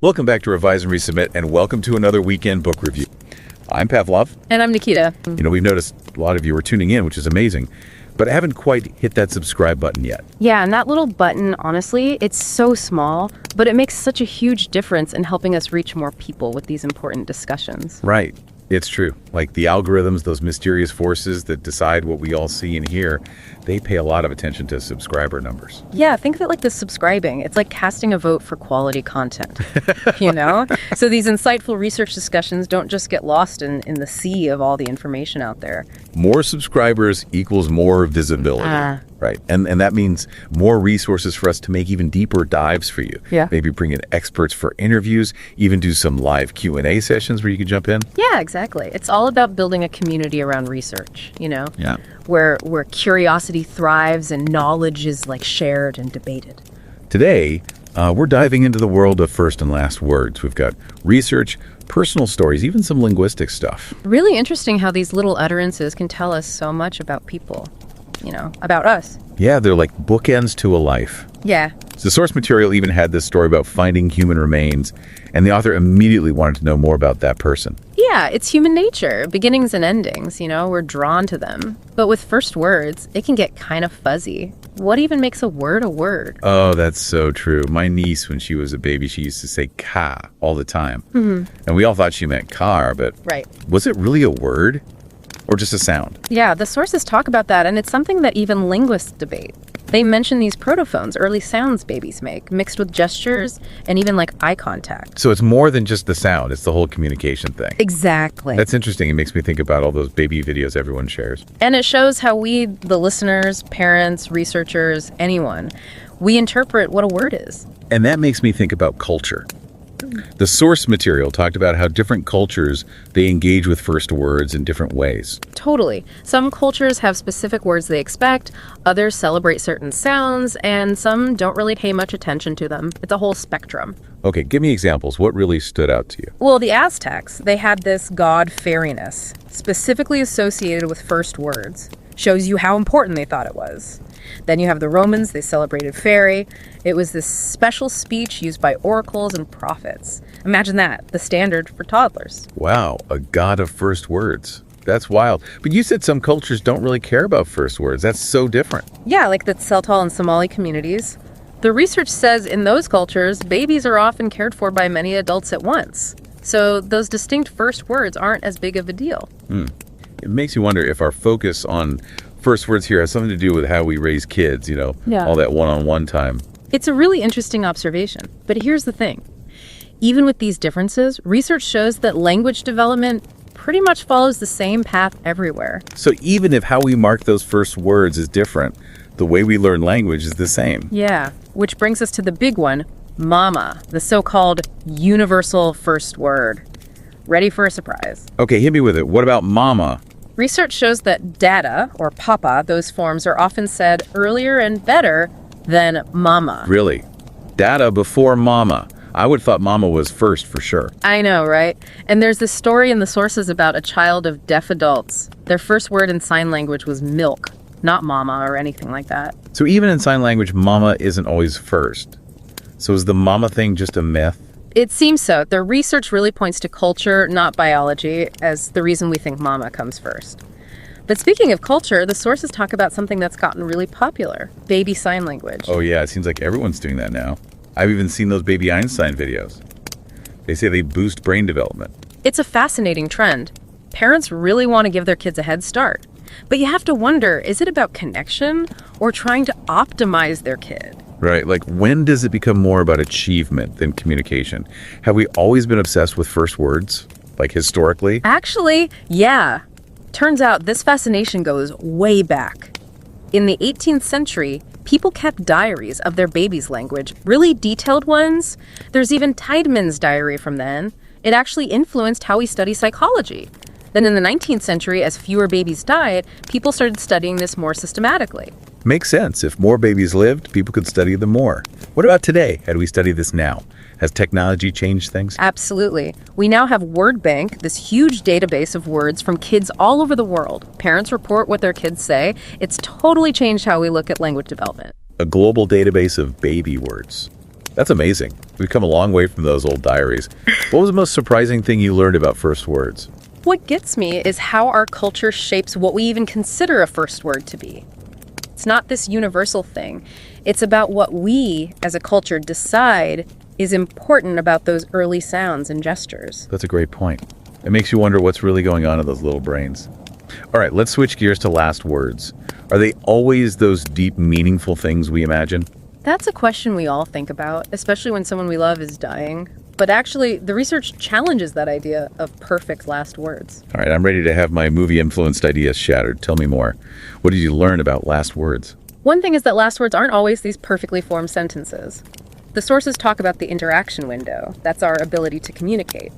Welcome back to Revise and Resubmit, and welcome to another weekend book review. I'm Pavlov. And I'm Nikita. We've noticed a lot of you are tuning in, which is amazing, but I haven't quite hit that subscribe button yet. Yeah, and that little button, honestly, it's so small, but it makes such a huge difference in helping us reach more people with these important discussions. Right. It's true. Like the algorithms, those mysterious forces that decide what we all see and hear, they pay a lot of attention to subscriber numbers. Yeah, think of it like the subscribing. It's like casting a vote for quality content, So these insightful research discussions don't just get lost in the sea of all the information out there. More subscribers equals more visibility. Right. And that means more resources for us to make even deeper dives for you. Yeah. Maybe bring in experts for interviews, even do some live Q&A sessions where you can jump in. Yeah, exactly. It's all about building a community around research, Yeah. where curiosity thrives and knowledge is like shared and debated. Today, we're diving into the world of first and last words. We've got research, personal stories, even some linguistic stuff. Really interesting how these little utterances can tell us so much about people, about us. Yeah, they're like bookends to a life. Yeah. The source material even had this story about finding human remains, and the author immediately wanted to know more about that person. Yeah, it's human nature. Beginnings and endings, we're drawn to them. But with first words, it can get kind of fuzzy. What even makes a word a word? Oh, that's so true. My niece, when she was a baby, she used to say ka all the time. Mm-hmm. And we all thought she meant car, but right. Was it really a word? Or just a sound? Yeah, the sources talk about that, and it's something that even linguists debate. They mention these protophones, early sounds babies make, mixed with gestures and even like eye contact. So it's more than just the sound, it's the whole communication thing. Exactly. That's interesting. It makes me think about all those baby videos everyone shares. And it shows how we, the listeners, parents, researchers, anyone, we interpret what a word is. And that makes me think about culture. The source material talked about how different cultures, they engage with first words in different ways. Totally. Some cultures have specific words they expect, others celebrate certain sounds, and some don't really pay much attention to them. It's a whole spectrum. Okay, give me examples. What really stood out to you? Well, the Aztecs, they had this god fairiness, specifically associated with first words. Shows you how important they thought it was. Then you have the Romans, they celebrated fairy. It was this special speech used by oracles and prophets. Imagine that, the standard for toddlers. Wow, a god of first words. That's wild. But you said some cultures don't really care about first words. That's so different. Yeah, like the Tseltal and Somali communities. The research says in those cultures, babies are often cared for by many adults at once. So those distinct first words aren't as big of a deal. It makes you wonder if our focus on first words here has something to do with how we raise kids, all that one-on-one time. It's a really interesting observation. But here's the thing. Even with these differences, research shows that language development pretty much follows the same path everywhere. So even if how we mark those first words is different, the way we learn language is the same. Yeah, which brings us to the big one, mama, the so-called universal first word. Ready for a surprise? Okay, hit me with it. What about mama? Research shows that dada, or papa, those forms are often said earlier and better than mama. Really? Dada before mama. I would have thought mama was first for sure. I know, right? And there's this story in the sources about a child of deaf adults. Their first word in sign language was milk, not mama or anything like that. So even in sign language, mama isn't always first. So is the mama thing just a myth? It seems so. The research really points to culture, not biology, as the reason we think mama comes first. But speaking of culture, the sources talk about something that's gotten really popular, baby sign language. Oh yeah, it seems like everyone's doing that now. I've even seen those baby Einstein videos. They say they boost brain development. It's a fascinating trend. Parents really want to give their kids a head start. But you have to wonder, is it about connection or trying to optimize their kid? Right, like when does it become more about achievement than communication? Have we always been obsessed with first words, like historically? Actually, yeah. Turns out this fascination goes way back. In the 18th century, people kept diaries of their baby's language, really detailed ones. There's even Tiedemann's diary from then. It actually influenced how we study psychology. Then in the 19th century, as fewer babies died, people started studying this more systematically. Makes sense. If more babies lived, people could study them more. What about today? How do we study this now? Has technology changed things? Absolutely. We now have Word Bank, this huge database of words from kids all over the world. Parents report what their kids say. It's totally changed how we look at language development. A global database of baby words. That's amazing. We've come a long way from those old diaries. What was the most surprising thing you learned about first words? What gets me is how our culture shapes what we even consider a first word to be. It's not this universal thing. It's about what we, as a culture, decide is important about those early sounds and gestures. That's a great point. It makes you wonder what's really going on in those little brains. All right, let's switch gears to last words. Are they always those deep, meaningful things we imagine? That's a question we all think about, especially when someone we love is dying. But actually, the research challenges that idea of perfect last words. All right, I'm ready to have my movie-influenced ideas shattered. Tell me more. What did you learn about last words? One thing is that last words aren't always these perfectly formed sentences. The sources talk about the interaction window. That's our ability to communicate.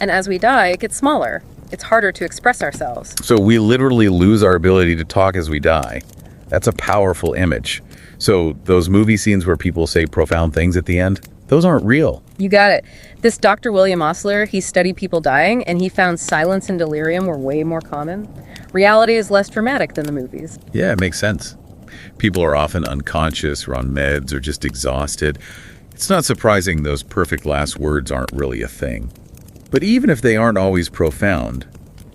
And as we die, it gets smaller. It's harder to express ourselves. So we literally lose our ability to talk as we die. That's a powerful image. So those movie scenes where people say profound things at the end, those aren't real. You got it. This Dr. William Osler, he studied people dying, and he found silence and delirium were way more common. Reality is less dramatic than the movies. Yeah, it makes sense. People are often unconscious or on meds or just exhausted. It's not surprising those perfect last words aren't really a thing. But even if they aren't always profound,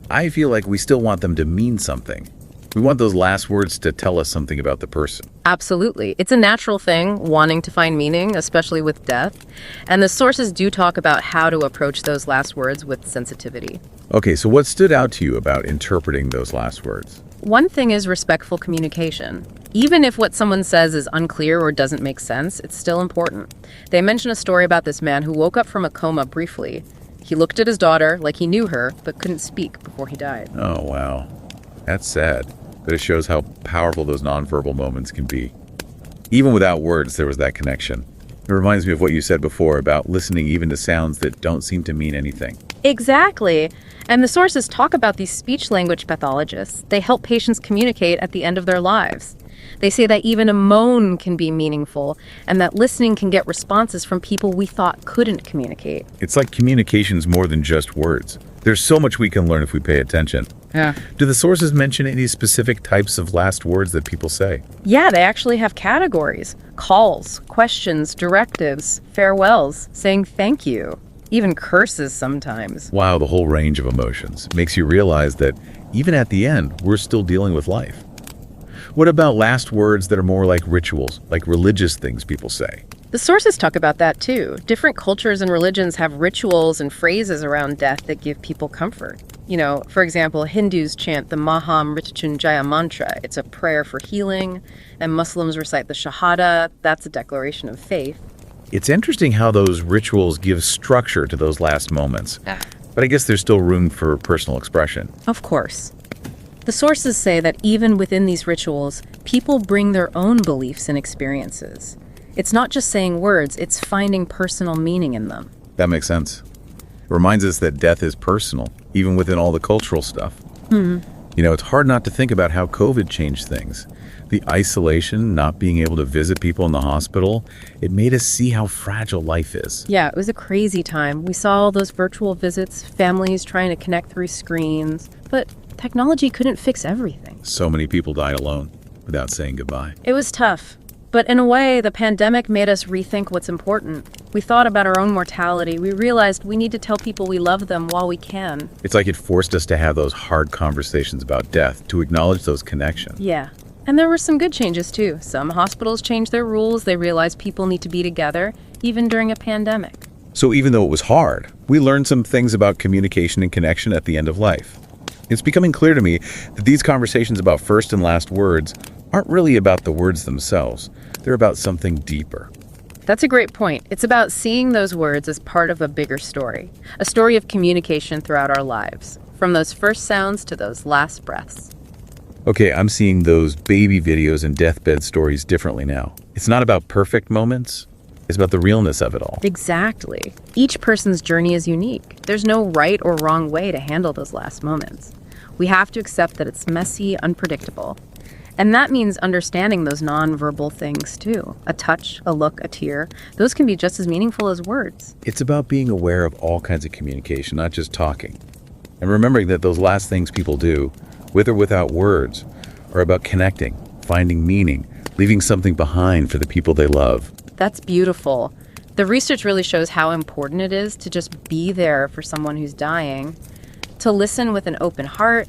I feel like we still want them to mean something. We want those last words to tell us something about the person. Absolutely. It's a natural thing, wanting to find meaning, especially with death. And the sources do talk about how to approach those last words with sensitivity. Okay, so what stood out to you about interpreting those last words? One thing is respectful communication. Even if what someone says is unclear or doesn't make sense, it's still important. They mention a story about this man who woke up from a coma briefly. He looked at his daughter like he knew her, but couldn't speak before he died. Oh, wow. That's sad, but it shows how powerful those nonverbal moments can be. Even without words, there was that connection. It reminds me of what you said before about listening even to sounds that don't seem to mean anything. Exactly. And the sources talk about these speech language pathologists. They help patients communicate at the end of their lives. They say that even a moan can be meaningful, and that listening can get responses from people we thought couldn't communicate. It's like communication's more than just words. There's so much we can learn if we pay attention. Yeah. Do the sources mention any specific types of last words that people say? Yeah, they actually have categories. Calls, questions, directives, farewells, saying thank you. Even curses sometimes. Wow, the whole range of emotions makes you realize that even at the end, we're still dealing with life. What about last words that are more like rituals, like religious things people say? The sources talk about that too. Different cultures and religions have rituals and phrases around death that give people comfort. You know, for example, Hindus chant the Maham Mrityunjaya mantra. It's a prayer for healing, and Muslims recite the Shahada. That's a declaration of faith. It's interesting how those rituals give structure to those last moments. But I guess there's still room for personal expression. Of course. The sources say that even within these rituals, people bring their own beliefs and experiences. It's not just saying words, it's finding personal meaning in them. That makes sense. It reminds us that death is personal, even within all the cultural stuff. You know, it's hard not to think about how COVID changed things. The isolation, not being able to visit people in the hospital, it made us see how fragile life is. Yeah, it was a crazy time. We saw all those virtual visits, families trying to connect through screens, but technology couldn't fix everything. So many people died alone without saying goodbye. It was tough. But in a way, the pandemic made us rethink what's important. We thought about our own mortality. We realized we need to tell people we love them while we can. It's like it forced us to have those hard conversations about death, to acknowledge those connections. Yeah. And there were some good changes too. Some hospitals changed their rules. They realized people need to be together, even during a pandemic. So even though it was hard, we learned some things about communication and connection at the end of life. It's becoming clear to me that these conversations about first and last words aren't really about the words themselves. They're about something deeper. That's a great point. It's about seeing those words as part of a bigger story, a story of communication throughout our lives, from those first sounds to those last breaths. Okay, I'm seeing those baby videos and deathbed stories differently now. It's not about perfect moments. It's about the realness of it all. Exactly. Each person's journey is unique. There's no right or wrong way to handle those last moments. We have to accept that it's messy, unpredictable. And that means understanding those nonverbal things too. A touch, a look, a tear. Those can be just as meaningful as words. It's about being aware of all kinds of communication, not just talking. And remembering that those last things people do, with or without words, are about connecting, finding meaning, leaving something behind for the people they love. That's beautiful. The research really shows how important it is to just be there for someone who's dying, to listen with an open heart,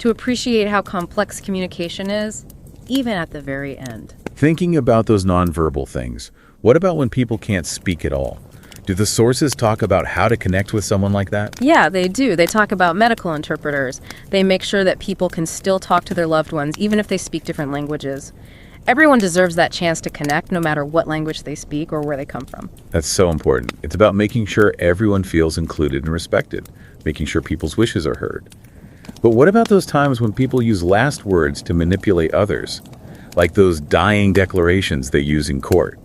to appreciate how complex communication is, even at the very end. Thinking about those nonverbal things, what about when people can't speak at all? Do the sources talk about how to connect with someone like that? Yeah, they do. They talk about medical interpreters. They make sure that people can still talk to their loved ones, even if they speak different languages. Everyone deserves that chance to connect, no matter what language they speak or where they come from. That's so important. It's about making sure everyone feels included and respected, making sure people's wishes are heard. But what about those times when people use last words to manipulate others? Like those dying declarations they use in court.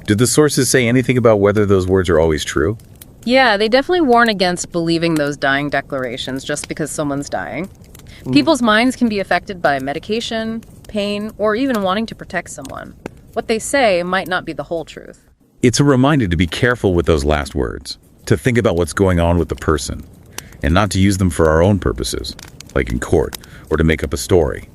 Did the sources say anything about whether those words are always true? Yeah, they definitely warn against believing those dying declarations just because someone's dying. People's minds can be affected by medication, pain, or even wanting to protect someone. What they say might not be the whole truth. It's a reminder to be careful with those last words, to think about what's going on with the person, and not to use them for our own purposes, like in court, or to make up a story.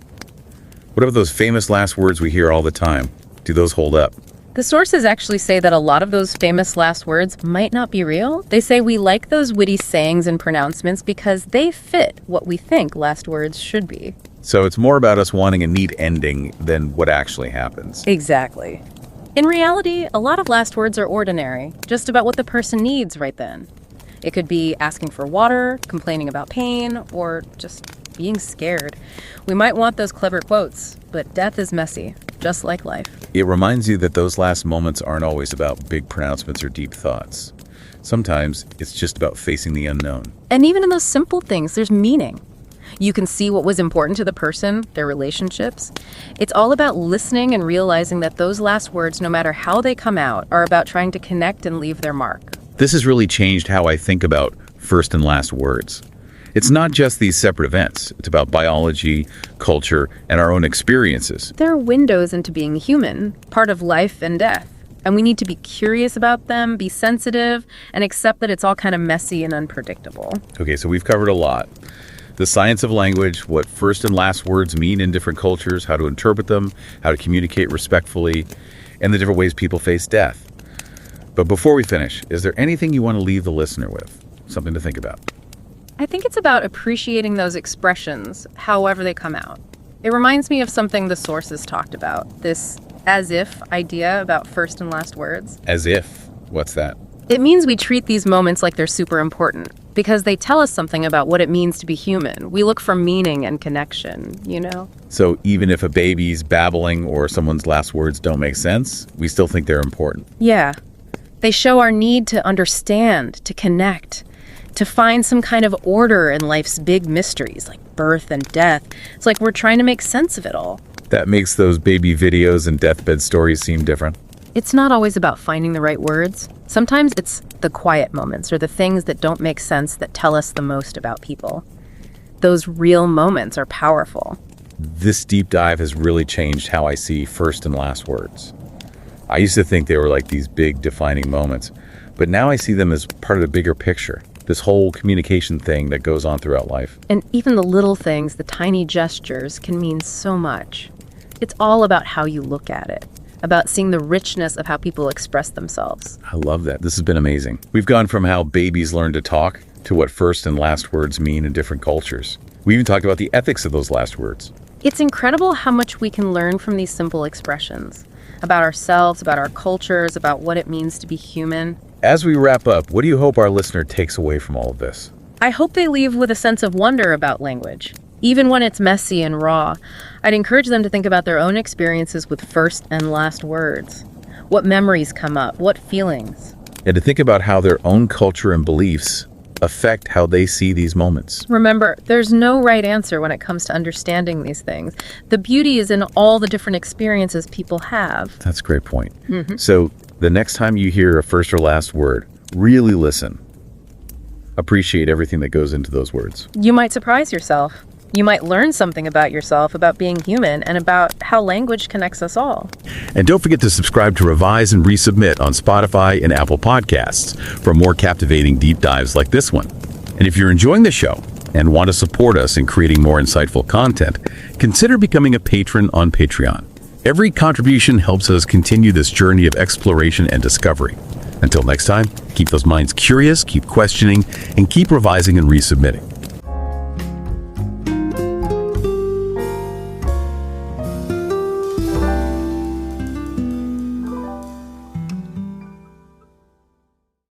What about those famous last words we hear all the time? Do those hold up? The sources actually say that a lot of those famous last words might not be real. They say we like those witty sayings and pronouncements because they fit what we think last words should be. So it's more about us wanting a neat ending than what actually happens. Exactly. In reality, a lot of last words are ordinary, just about what the person needs right then. It could be asking for water, complaining about pain, or just being scared. We might want those clever quotes, but death is messy, just like life. It reminds you that those last moments aren't always about big pronouncements or deep thoughts. Sometimes it's just about facing the unknown. And even in those simple things, there's meaning. You can see what was important to the person, their relationships. It's all about listening and realizing that those last words, no matter how they come out, are about trying to connect and leave their mark. This has really changed how I think about first and last words. It's not just these separate events. It's about biology, culture, and our own experiences. They're windows into being human, part of life and death. And we need to be curious about them, be sensitive, and accept that it's all kind of messy and unpredictable. Okay, so we've covered a lot. The science of language, what first and last words mean in different cultures, how to interpret them, how to communicate respectfully, and the different ways people face death. But before we finish, is there anything you want to leave the listener with? Something to think about? I think it's about appreciating those expressions, however they come out. It reminds me of something the sources talked about, this as-if idea about first and last words. As if? What's that? It means we treat these moments like they're super important, because they tell us something about what it means to be human. We look for meaning and connection, you know? So even if a baby's babbling or someone's last words don't make sense, we still think they're important. Yeah. They show our need to understand, to connect, to find some kind of order in life's big mysteries, like birth and death. It's like we're trying to make sense of it all. That makes those baby videos and deathbed stories seem different. It's not always about finding the right words. Sometimes it's the quiet moments or the things that don't make sense that tell us the most about people. Those real moments are powerful. This deep dive has really changed how I see first and last words. I used to think they were like these big defining moments, but now I see them as part of the bigger picture. This whole communication thing that goes on throughout life. And even the little things, the tiny gestures, can mean so much. It's all about how you look at it, about seeing the richness of how people express themselves. I love that. This has been amazing. We've gone from how babies learn to talk to what first and last words mean in different cultures. We even talked about the ethics of those last words. It's incredible how much we can learn from these simple expressions, about ourselves, about our cultures, about what it means to be human. As we wrap up, what do you hope our listener takes away from all of this? I hope they leave with a sense of wonder about language. Even when it's messy and raw, I'd encourage them to think about their own experiences with first and last words. What memories come up? What feelings? And to think about how their own culture and beliefs affect how they see these moments. Remember, there's no right answer when it comes to understanding these things. The beauty is in all the different experiences people have. That's a great point. So the next time you hear a first or last word, really listen. Appreciate everything that goes into those words. You might surprise yourself. You might learn something about yourself, about being human, and about how language connects us all. And don't forget to subscribe to Revise and Resubmit on Spotify and Apple Podcasts for more captivating deep dives like this one. And if you're enjoying the show and want to support us in creating more insightful content, consider becoming a patron on Patreon. Every contribution helps us continue this journey of exploration and discovery. Until next time, keep those minds curious, keep questioning, and keep revising and resubmitting.